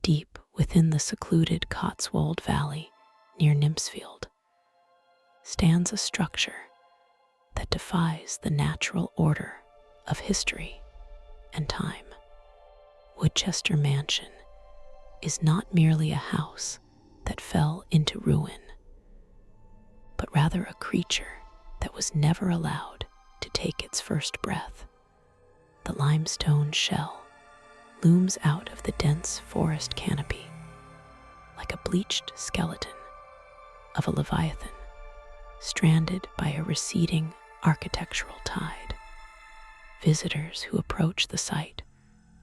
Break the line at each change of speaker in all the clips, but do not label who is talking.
deep within the secluded Cotswold Valley near Nymphsfield, stands a structure that defies the natural order of history and time. Woodchester Mansion is not merely a house that fell into ruin, but rather a creature that was never allowed to take its first breath. The limestone shell looms out of the dense forest canopy like a bleached skeleton of a leviathan stranded by a receding architectural tide. Visitors who approach the site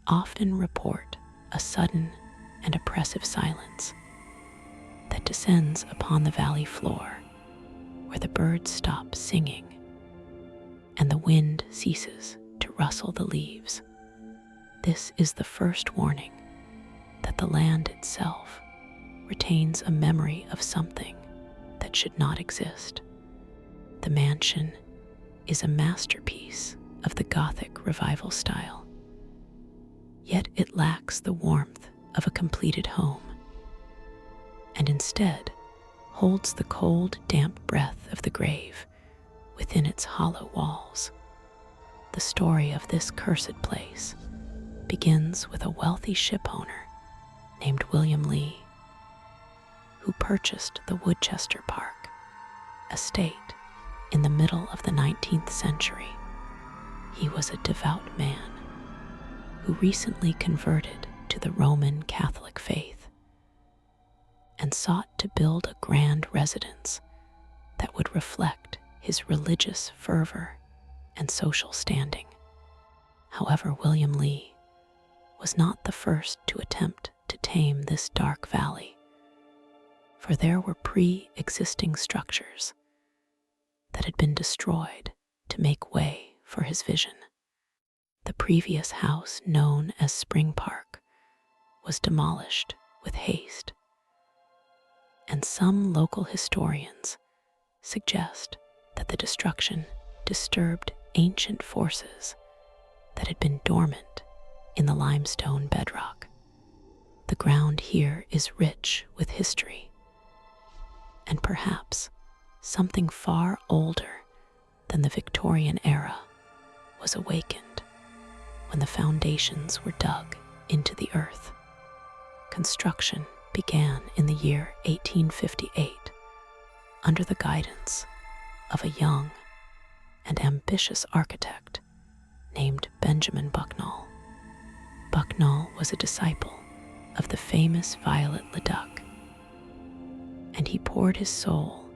often report a sudden and oppressive silence that descends upon the valley floor, where the birds stop singing and the wind ceases to rustle the leaves. This is the first warning that the land itself retains a memory of something that should not exist. The mansion is a masterpiece of the Gothic Revival style, yet it lacks the warmth of a completed home, and instead holds the cold, damp breath of the grave within its hollow walls. The story of this cursed place begins with a wealthy shipowner named William Lee, who purchased the Woodchester Park estate in the middle of the 19th century. He was a devout man who recently converted to the Roman Catholic faith and sought to build a grand residence that would reflect his religious fervor and social standing. However, William Lee was not the first to attempt to tame this dark valley, for there were pre-existing structures that had been destroyed to make way for his vision. The previous house, known as Spring Park, was demolished with haste, and some local historians suggest that the destruction disturbed ancient forces that had been dormant in the limestone bedrock. The ground here is rich with history, and perhaps something far older than the Victorian era was awakened when the foundations were dug into the earth. Construction began in the year 1858 under the guidance of a young and ambitious architect named Benjamin Bucknall. Bucknall was a disciple of the famous Violet Leduc, and he poured his soul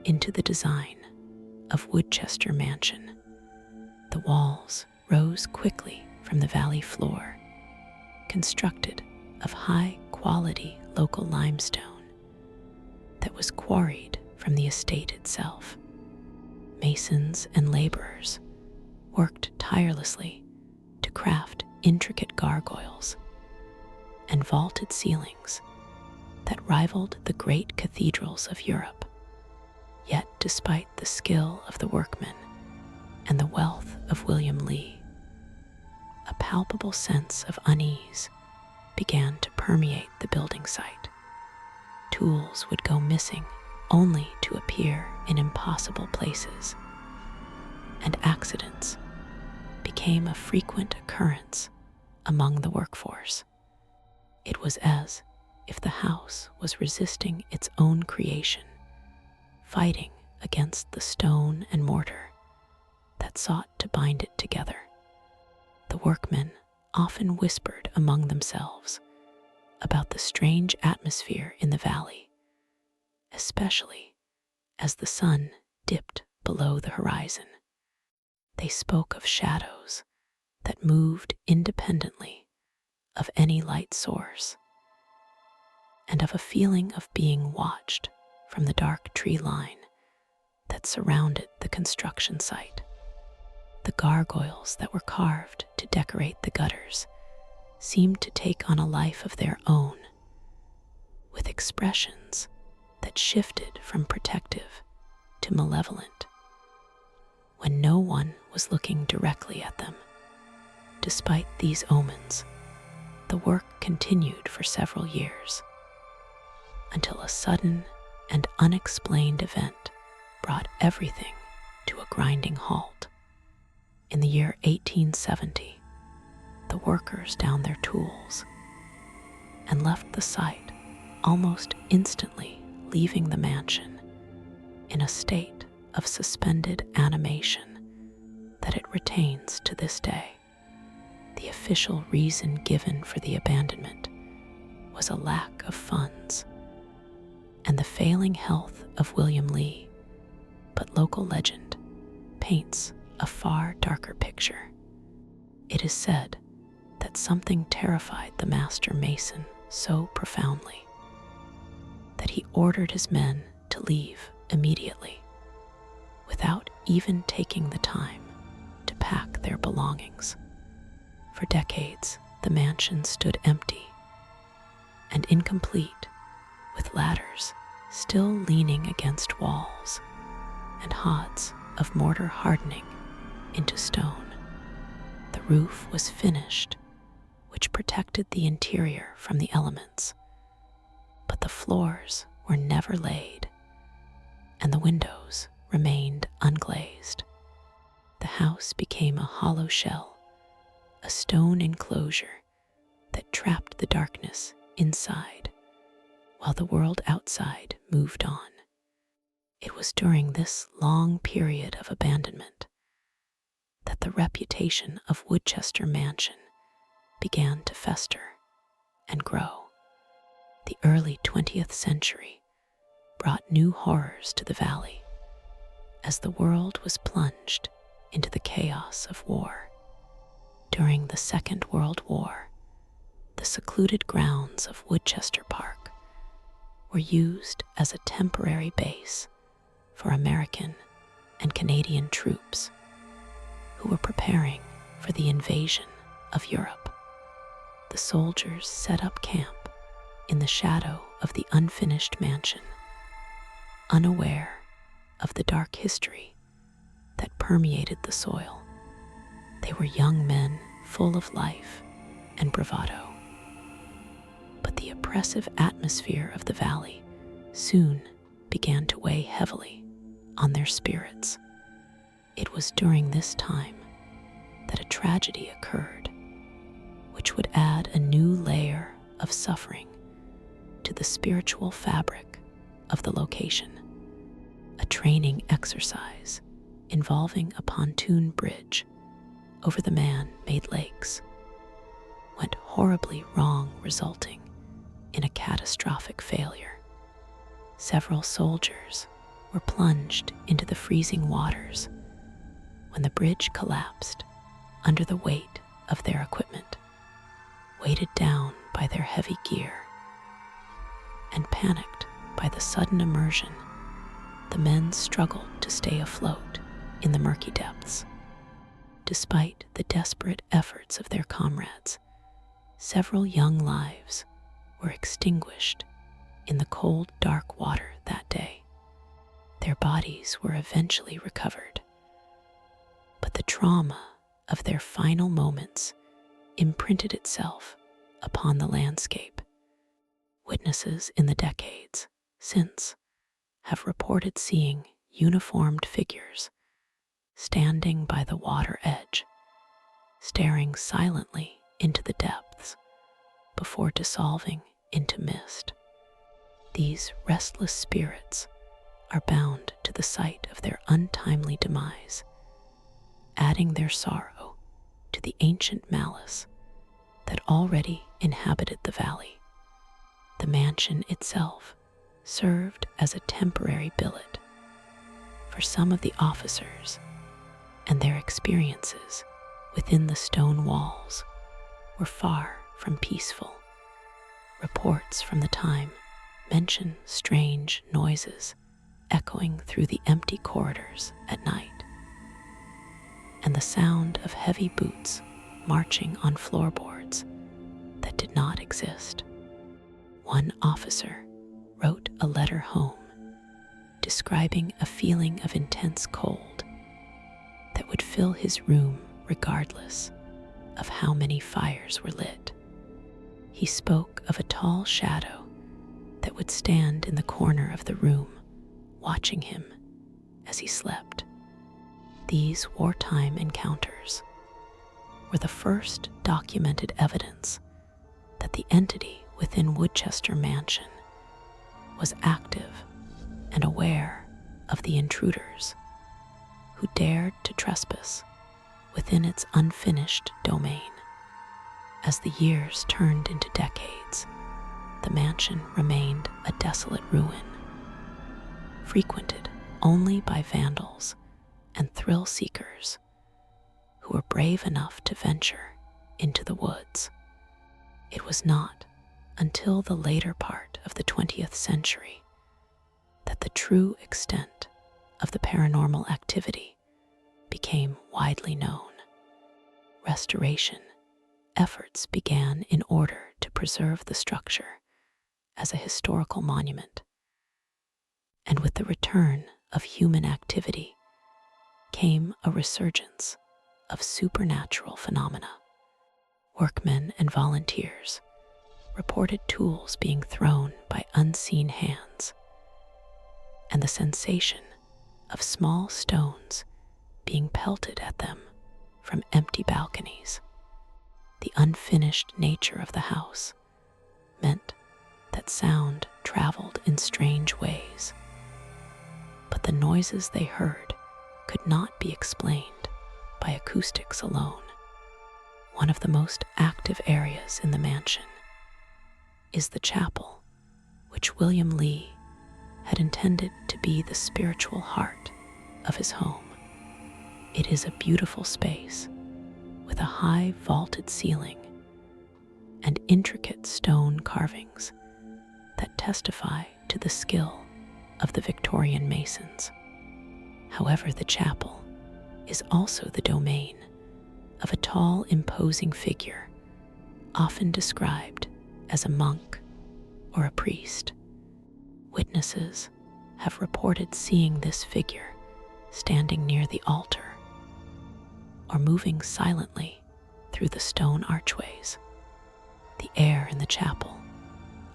into the design of Woodchester Mansion. The walls rose quickly from the valley floor, constructed of high-quality local limestone that was quarried from the estate itself. Masons and laborers worked tirelessly to craft intricate gargoyles and vaulted ceilings that rivaled the great cathedrals of Europe. Yet, despite the skill of the workmen and the wealth of William Lee, a palpable sense of unease began to permeate the building site. Tools would go missing only to appear in impossible places, and accidents became a frequent occurrence among the workforce. It was as if the house was resisting its own creation, fighting against the stone and mortar that sought to bind it together. The workmen often whispered among themselves about the strange atmosphere in the valley, especially as the sun dipped below the horizon. They spoke of shadows that moved independently of any light source, and of a feeling of being watched from the dark tree line that surrounded the construction site. The gargoyles that were carved to decorate the gutters seemed to take on a life of their own, with expressions that shifted from protective to malevolent when no one was looking directly at them. Despite these omens, the work continued for several years until a sudden and unexplained event brought everything to a grinding halt. In the year 1870, the workers downed their tools and left the site, almost instantly leaving the mansion in a state of suspended animation that it retains to this day. The official reason given for the abandonment was a lack of funds and the failing health of William Lee, but local legend paints a far darker picture. It is said that something terrified the master mason so profoundly that he ordered his men to leave immediately without even taking the time to pack their belongings. For decades, the mansion stood empty and incomplete, with ladders still leaning against walls and hods of mortar hardening into stone. The roof was finished, which protected the interior from the elements, but the floors were never laid, and the windows remained unglazed. The house became a hollow shell, a stone enclosure that trapped the darkness inside while the world outside moved on. It was during this long period of abandonment that the reputation of Woodchester Mansion began to fester and grow. The early 20th century brought new horrors to the valley as the world was plunged into the chaos of war. During the Second World War, the secluded grounds of Woodchester Park were used as a temporary base for American and Canadian troops who were preparing for the invasion of Europe. The soldiers set up camp in the shadow of the unfinished mansion, unaware of the dark history that permeated the soil. They were young men full of life and bravado. But the oppressive atmosphere of the valley soon began to weigh heavily on their spirits. It was during this time that a tragedy occurred, which would add a new layer of suffering to the spiritual fabric of the location. A training exercise involving a pontoon bridge over the man-made lakes went horribly wrong, resulting in a catastrophic failure. Several soldiers were plunged into the freezing waters when the bridge collapsed under the weight of their equipment, weighted down by their heavy gear. And panicked by the sudden immersion, the men struggled to stay afloat in the murky depths. Despite the desperate efforts of their comrades, several young lives were extinguished in the cold, dark water that day. Their bodies were eventually recovered, but the trauma of their final moments imprinted itself upon the landscape. Witnesses in the decades since have reported seeing uniformed figures standing by the water edge, staring silently into the depths before dissolving into mist. These restless spirits are bound to the site of their untimely demise, adding their sorrow to the ancient malice that already inhabited the valley. The mansion itself served as a temporary billet for some of the officers, and their experiences within the stone walls were far from peaceful. Reports from the time mention strange noises echoing through the empty corridors at night, and the sound of heavy boots marching on floorboards that did not exist. One officer wrote a letter home describing a feeling of intense cold that would fill his room regardless of how many fires were lit. He spoke of a tall shadow that would stand in the corner of the room, watching him as he slept. These wartime encounters were the first documented evidence that the entity within Woodchester Mansion was active and aware of the intruders who dared to trespass within its unfinished domain. As the years turned into decades, the mansion remained a desolate ruin, frequented only by vandals and thrill seekers who were brave enough to venture into the woods. It was not until the later part of the 20th century that the true extent of the paranormal activity became widely known. Restoration efforts began in order to preserve the structure as a historical monument. And with the return of human activity came a resurgence of supernatural phenomena. Workmen and volunteers reported tools being thrown by unseen hands, and the sensation of small stones being pelted at them from empty balconies. The unfinished nature of the house meant that sound traveled in strange ways, but the noises they heard could not be explained by acoustics alone. One of the most active areas in the mansion is the chapel, which William Lee had intended to be the spiritual heart of his home. It is a beautiful space with a high vaulted ceiling and intricate stone carvings that testify to the skill of the Victorian masons. However, the chapel is also the domain of a tall, imposing figure, often described as a monk or a priest. Witnesses have reported seeing this figure standing near the altar or moving silently through the stone archways. The air in the chapel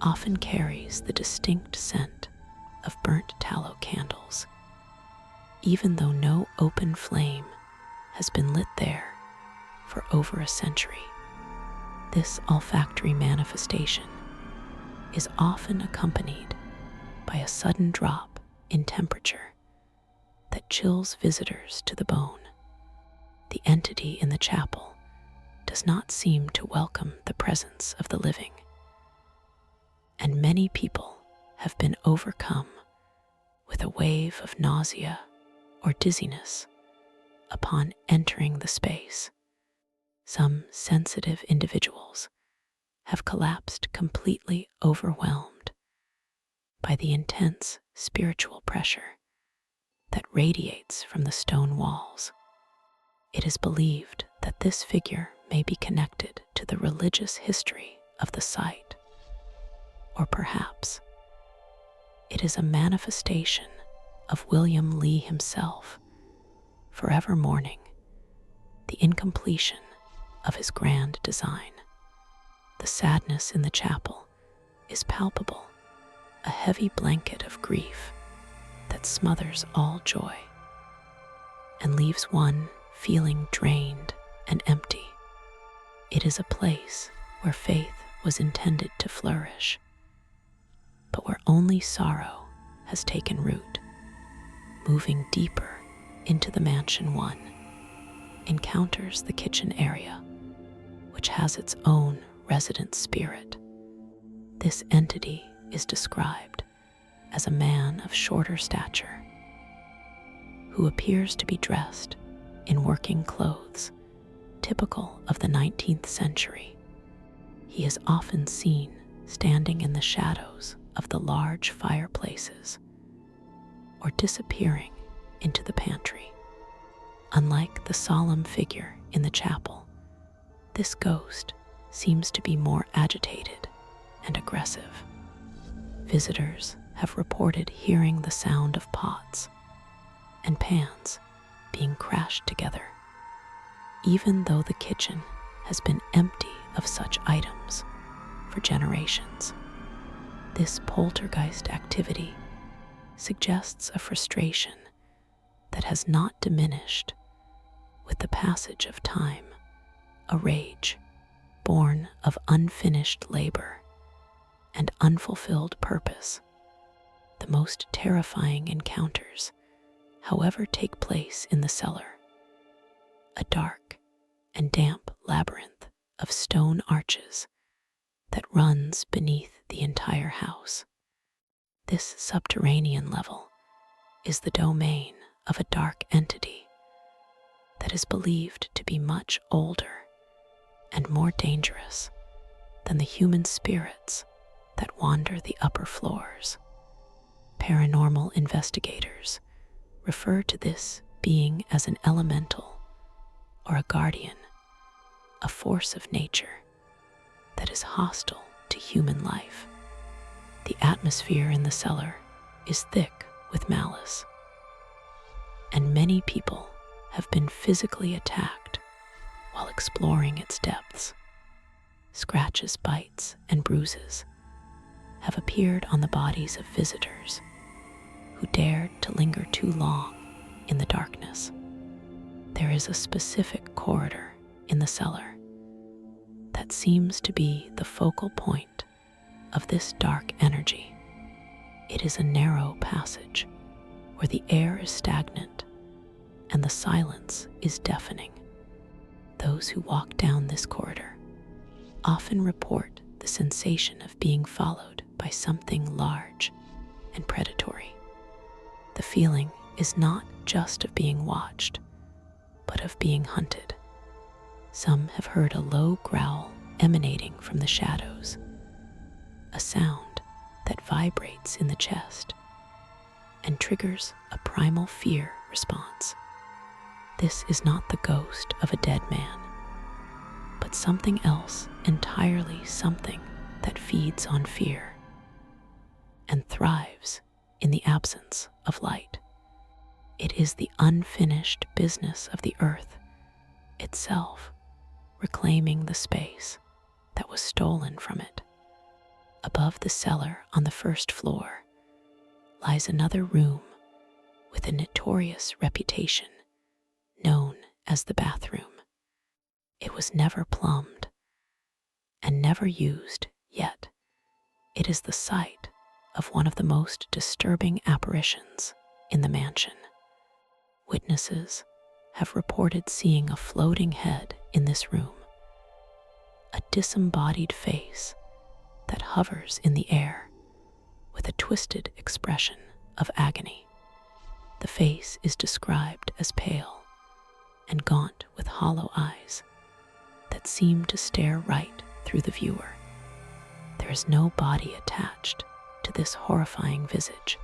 often carries the distinct scent of burnt tallow candles, even though no open flame has been lit there for over a century. This olfactory manifestation is often accompanied by a sudden drop in temperature that chills visitors to the bone. The entity in the chapel does not seem to welcome the presence of the living, and many people have been overcome with a wave of nausea or dizziness upon entering the space. Some sensitive individuals have collapsed completely overwhelmed by the intense spiritual pressure that radiates from the stone walls. It is believed that this figure may be connected to the religious history of the site, or perhaps it is a manifestation of William Lee himself, forever mourning the incompletion of his grand design. The sadness in the chapel is palpable, a heavy blanket of grief that smothers all joy and leaves one feeling drained and empty. It is a place where faith was intended to flourish, but where only sorrow has taken root. Moving deeper into the mansion, one encounters the kitchen area, which has its own resident spirit. This entity is described as a man of shorter stature who appears to be dressed in working clothes typical of the 19th century. He is often seen standing in the shadows of the large fireplaces or disappearing into the pantry. Unlike the solemn figure in the chapel, this ghost seems to be more agitated and aggressive. Visitors have reported hearing the sound of pots and pans being crashed together, even though the kitchen has been empty of such items for generations. This poltergeist activity suggests a frustration that has not diminished with the passage of time, a rage born of unfinished labor and unfulfilled purpose. The most terrifying encounters, however, take place in the cellar, a dark and damp labyrinth of stone arches that runs beneath the entire house. This subterranean level is the domain of a dark entity that is believed to be much older and more dangerous than the human spirits that wander the upper floors. Paranormal investigators refer to this being as an elemental or a guardian, a force of nature that is hostile to human life. The atmosphere in the cellar is thick with malice, and many people have been physically attacked while exploring its depths. Scratches, bites, and bruises have appeared on the bodies of visitors who dared to linger too long in the darkness. There is a specific corridor in the cellar that seems to be the focal point of this dark energy. It is a narrow passage where the air is stagnant and the silence is deafening. Those who walk down this corridor often report the sensation of being followed by something large and predatory. The feeling is not just of being watched, but of being hunted. Some have heard a low growl emanating from the shadows, a sound that vibrates in the chest and triggers a primal fear response. This is not the ghost of a dead man, but something else entirely, something that feeds on fear and thrives in the absence of light. It is the unfinished business of the earth itself, reclaiming the space that was stolen from it. Above the cellar on the first floor lies another room with a notorious reputation known as the bathroom. It was never plumbed and never used, yet it is the site of one of the most disturbing apparitions in the mansion. Witnesses have reported seeing a floating head in this room, a disembodied face that hovers in the air with a twisted expression of agony. The face is described as pale and gaunt with hollow eyes that seem to stare right through the viewer. There is no body attached to this horrifying visage,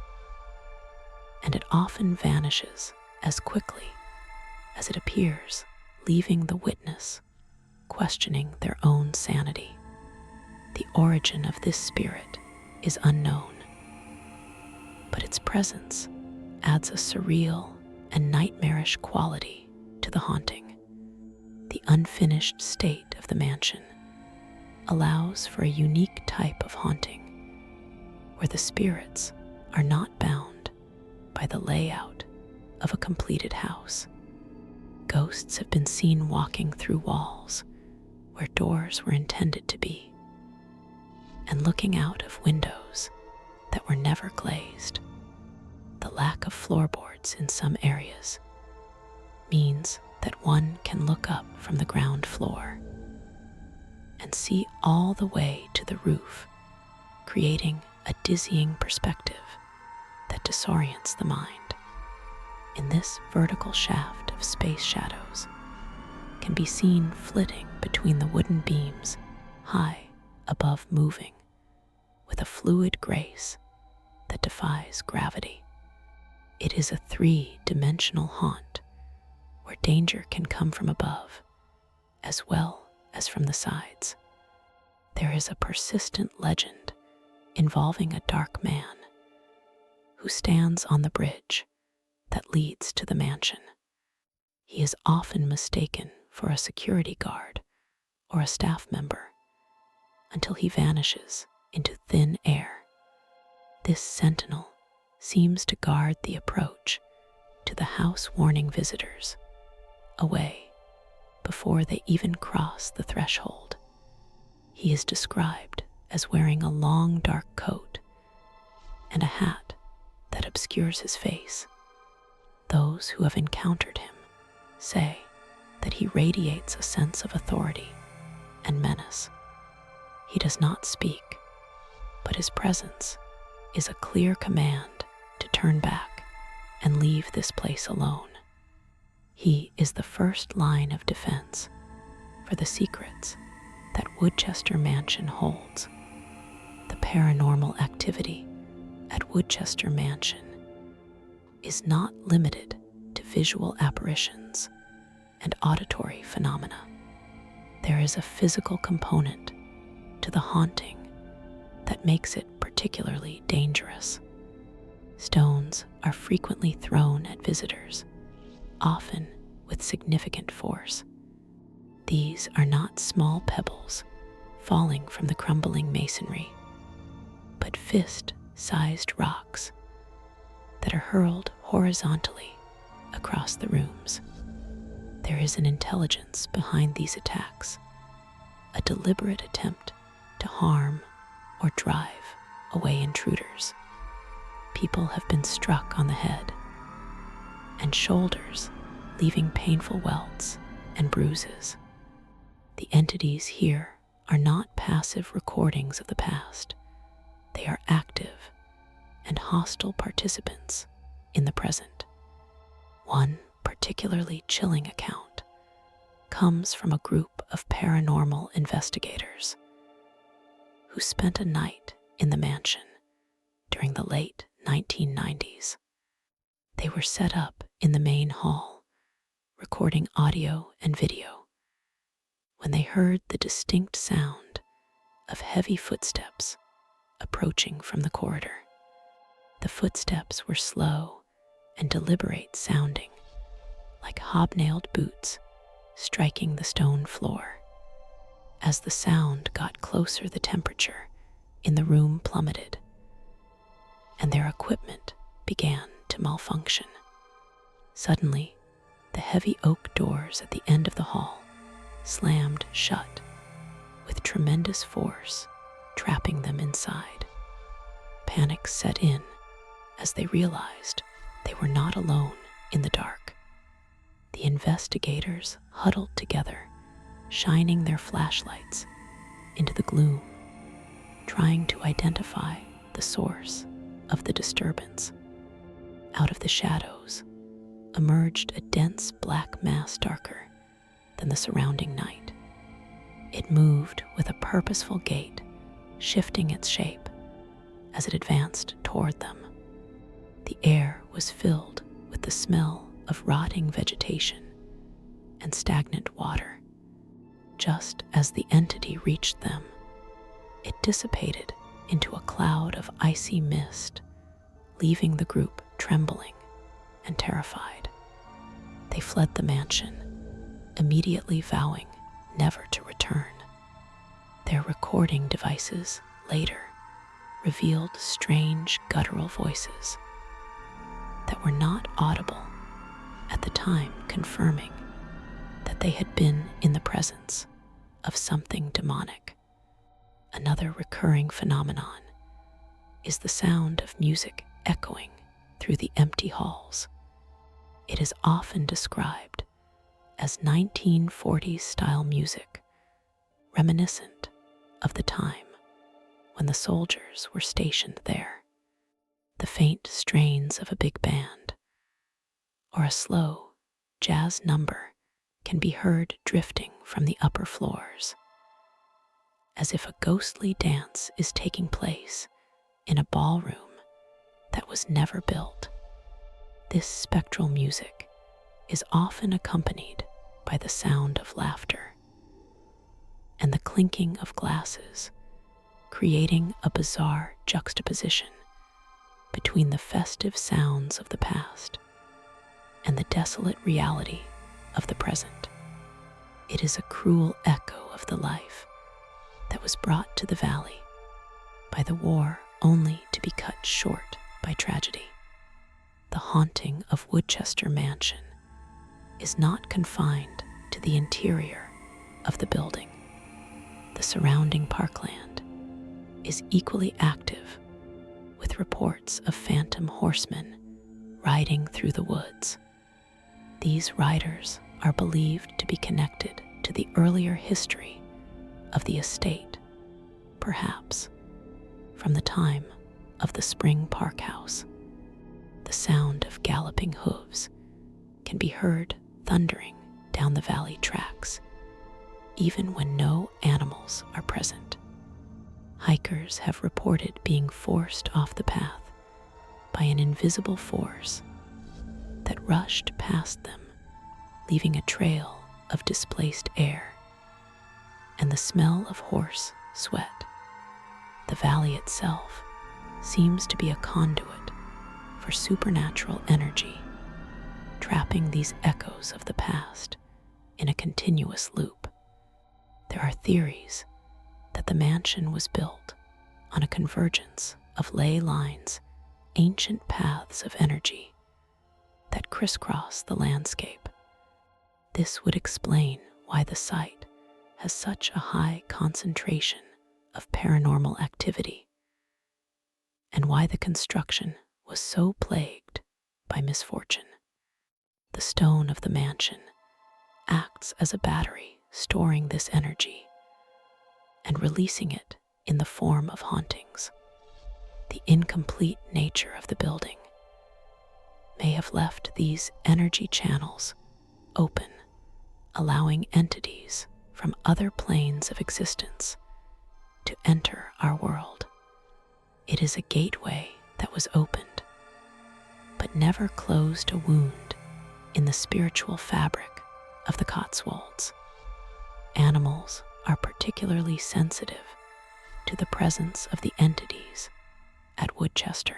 and it often vanishes as quickly as it appears, leaving the witness questioning their own sanity. The origin of this spirit is unknown, but its presence adds a surreal and nightmarish quality to the haunting. The unfinished state of the mansion allows for a unique type of haunting, where the spirits are not bound by the layout of a completed house. Ghosts have been seen walking through walls where doors were intended to be, and looking out of windows that were never glazed. The lack of floorboards in some areas means that one can look up from the ground floor and see all the way to the roof, creating a dizzying perspective that disorients the mind. In this vertical shaft of space, shadows can be seen flitting between the wooden beams, high above, moving with a fluid grace that defies gravity. It is a three-dimensional haunt where danger can come from above as well as from the sides. There is a persistent legend involving a dark man who stands on the bridge that leads to the mansion. He is often mistaken for a security guard or a staff member until he vanishes into thin air. This sentinel seems to guard the approach to the house, warning visitors away before they even cross the threshold. He is described as wearing a long dark coat and a hat that obscures his face. Those who have encountered him say that he radiates a sense of authority and menace. He does not speak, but his presence is a clear command to turn back and leave this place alone. He is the first line of defense for the secrets that Woodchester Mansion holds. The paranormal activity at Woodchester Mansion is not limited to visual apparitions and auditory phenomena. There is a physical component to the haunting that makes it particularly dangerous. Stones are frequently thrown at visitors, often with significant force. These are not small pebbles falling from the crumbling masonry, but fist-sized rocks that are hurled horizontally across the rooms. There is an intelligence behind these attacks, a deliberate attempt to harm or drive away intruders. People have been struck on the head and shoulders, leaving painful welts and bruises. The entities here are not passive recordings of the past. They are active and hostile participants in the present. One particularly chilling account comes from a group of paranormal investigators who spent a night in the mansion during the late 1990s. They were set up in the main hall, recording audio and video, when they heard the distinct sound of heavy footsteps approaching from the corridor. The footsteps were slow and deliberate sounding, like hobnailed boots striking the stone floor. As the sound got closer, the temperature in the room plummeted, and their equipment began to malfunction. Suddenly, the heavy oak doors at the end of the hall slammed shut with tremendous force, trapping them inside. Panic set in as they realized they were not alone in the dark. The investigators huddled together, shining their flashlights into the gloom, trying to identify the source of the disturbance. Out of the shadows emerged a dense black mass darker than the surrounding night. It moved with a purposeful gait, shifting its shape as it advanced toward them. The air was filled with the smell of rotting vegetation and stagnant water. Just as the entity reached them, it dissipated into a cloud of icy mist, leaving the group trembling and terrified. They fled the mansion, immediately vowing never to return. Their recording devices later revealed strange guttural voices that were not audible at the time, confirming that they had been in the presence of something demonic. Another recurring phenomenon is the sound of music echoing through the empty halls. It is often described as 1940s style music, reminiscent of the time when the soldiers were stationed there. The faint strains of a big band or a slow jazz number can be heard drifting from the upper floors, as if a ghostly dance is taking place in a ballroom that was never built. This spectral music is often accompanied by the sound of laughter and the clinking of glasses, creating a bizarre juxtaposition between the festive sounds of the past and the desolate reality of the present. It is a cruel echo of the life that was brought to the valley by the war only to be cut short by tragedy. The haunting of Woodchester Mansion is not confined to the interior of the building. The surrounding parkland is equally active, with reports of phantom horsemen riding through the woods. These riders are believed to be connected to the earlier history of the estate, perhaps from the time of the Spring Park House. The sound of galloping hooves can be heard thundering down the valley tracks, even when no animals are present. Hikers have reported being forced off the path by an invisible force that rushed past them, leaving a trail of displaced air and the smell of horse sweat. The valley itself seems to be a conduit for supernatural energy, trapping these echoes of the past in a continuous loop. There are theories that the mansion was built on a convergence of ley lines, ancient paths of energy that crisscross the landscape. This would explain why the site has such a high concentration of paranormal activity, and why the construction was so plagued by misfortune. The stone of the mansion acts as a battery, storing this energy and releasing it in the form of hauntings. The incomplete nature of the building may have left these energy channels open, allowing entities from other planes of existence to enter our world. It is a gateway that was opened, but never closed a wound in the spiritual fabric of the Cotswolds. Animals are particularly sensitive to the presence of the entities at Woodchester.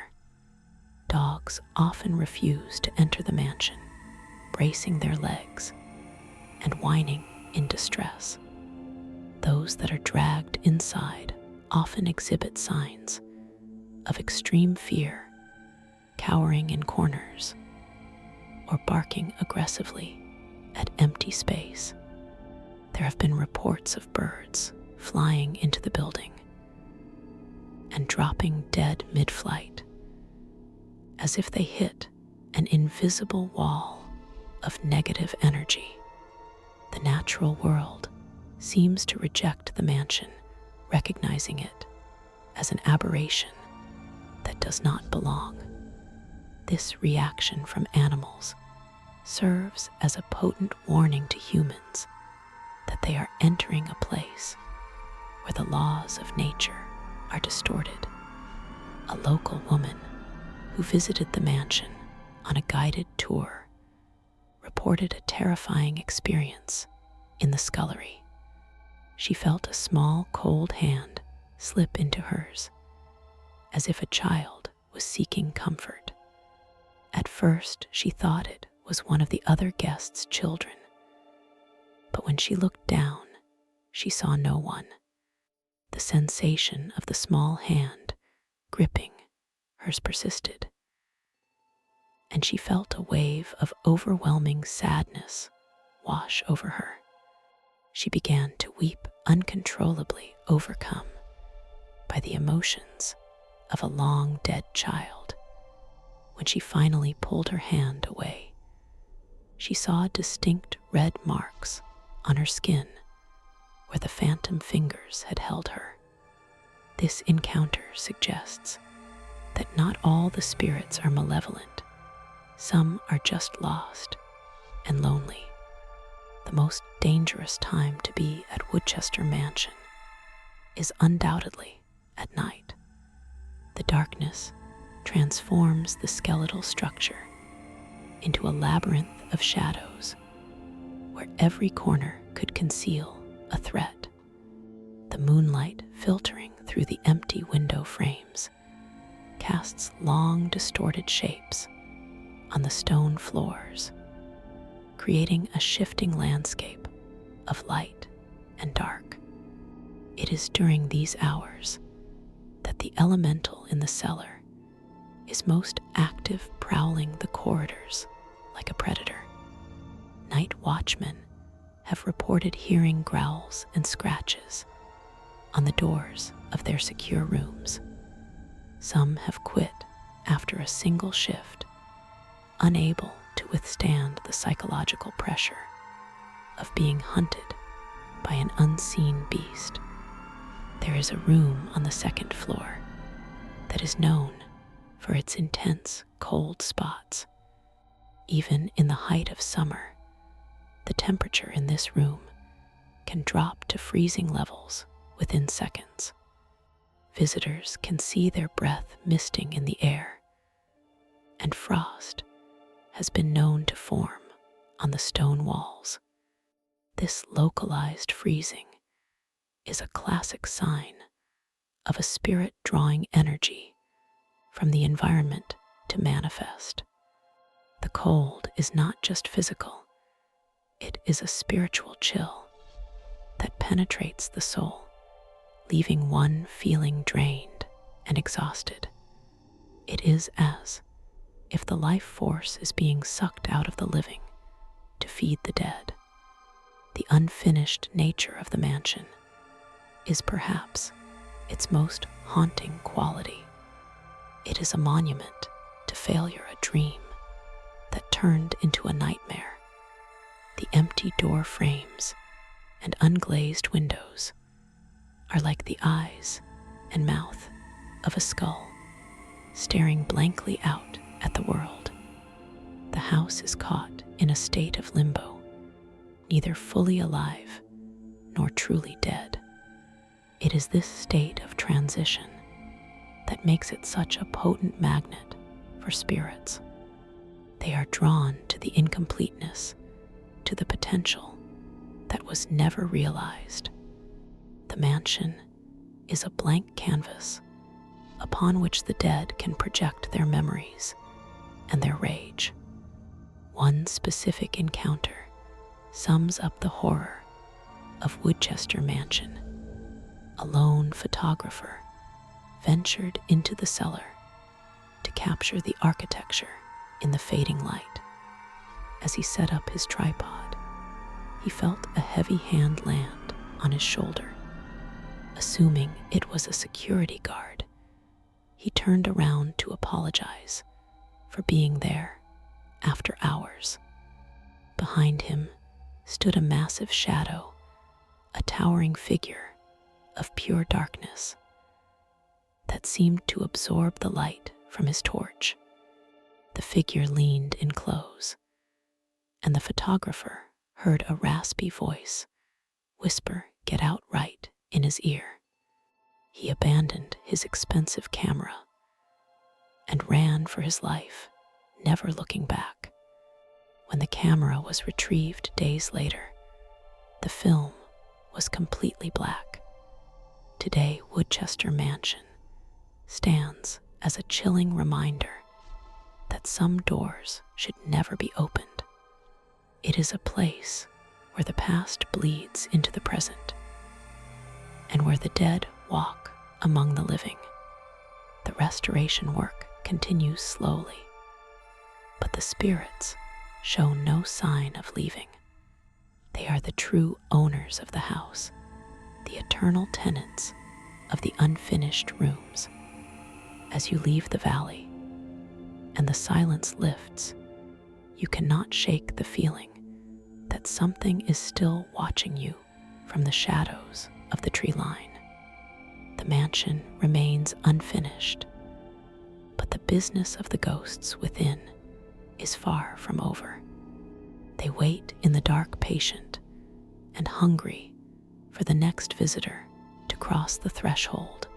Dogs often refuse to enter the mansion, bracing their legs and whining in distress. Those that are dragged inside often exhibit signs of extreme fear, cowering in corners, or barking aggressively at empty space. There have been reports of birds flying into the building and dropping dead mid-flight, as if they hit an invisible wall of negative energy. The natural world seems to reject the mansion, recognizing it as an aberration that does not belong. This reaction from animals serves as a potent warning to humans that they are entering a place where the laws of nature are distorted. A local woman who visited the mansion on a guided tour reported a terrifying experience in the scullery. She felt a small, cold hand slip into hers, as if a child was seeking comfort. At first, she thought it was one of the other guests' children, but when she looked down, she saw no one. The sensation of the small hand gripping hers persisted, and she felt a wave of overwhelming sadness wash over her. She began to weep uncontrollably, overcome by the emotions of a long-dead child. When she finally pulled her hand away, she saw distinct red marks on her skin where the phantom fingers had held her. This encounter suggests that not all the spirits are malevolent. Some are just lost and lonely. The most dangerous time to be at Woodchester Mansion is undoubtedly at night. The darkness transforms the skeletal structure into a labyrinth of shadows where every corner could conceal a threat. The moonlight filtering through the empty window frames casts long, distorted shapes on the stone floors, creating a shifting landscape of light and dark. It is during these hours that the elemental in the cellar is most active, prowling the corridors like a predator. Night watchmen have reported hearing growls and scratches on the doors of their secure rooms. Some have quit after a single shift, unable to withstand the psychological pressure of being hunted by an unseen beast. There is a room on the second floor that is known for its intense cold spots. Even in the height of summer, the temperature in this room can drop to freezing levels within seconds. Visitors can see their breath misting in the air, and frost has been known to form on the stone walls. This localized freezing is a classic sign of a spirit drawing energy from the environment to manifest. The cold is not just physical, it is a spiritual chill that penetrates the soul, leaving one feeling drained and exhausted. It is as if the life force is being sucked out of the living to feed the dead. The unfinished nature of the mansion is perhaps its most haunting quality. It is a monument to failure, a dream that turned into a nightmare. The empty door frames and unglazed windows are like the eyes and mouth of a skull, staring blankly out at the world. The house is caught in a state of limbo, neither fully alive nor truly dead. It is this state of transition that makes it such a potent magnet for spirits. They are drawn to the incompleteness, to the potential that was never realized. The mansion is a blank canvas upon which the dead can project their memories and their rage. One specific encounter sums up the horror of Woodchester Mansion. A lone photographer ventured into the cellar to capture the architecture in the fading light. As he set up his tripod, he felt a heavy hand land on his shoulder. Assuming it was a security guard, he turned around to apologize for being there after hours. Behind him stood a massive shadow, a towering figure of pure darkness that seemed to absorb the light from his torch. The figure leaned in close, and the photographer heard a raspy voice whisper, "Get out," right in his ear. He abandoned his expensive camera and ran for his life, never looking back. When the camera was retrieved days later, the film was completely black. Today, Woodchester Mansion stands as a chilling reminder that some doors should never be opened. It is a place where the past bleeds into the present, and where the dead walk among the living. The restoration work continues slowly, but the spirits show no sign of leaving. They are the true owners of the house, the eternal tenants of the unfinished rooms. As you leave the valley and the silence lifts, you cannot shake the feeling that something is still watching you from the shadows of the tree line. The mansion remains unfinished, but the business of the ghosts within is far from over. They wait in the dark, patient and hungry for the next visitor to cross the threshold.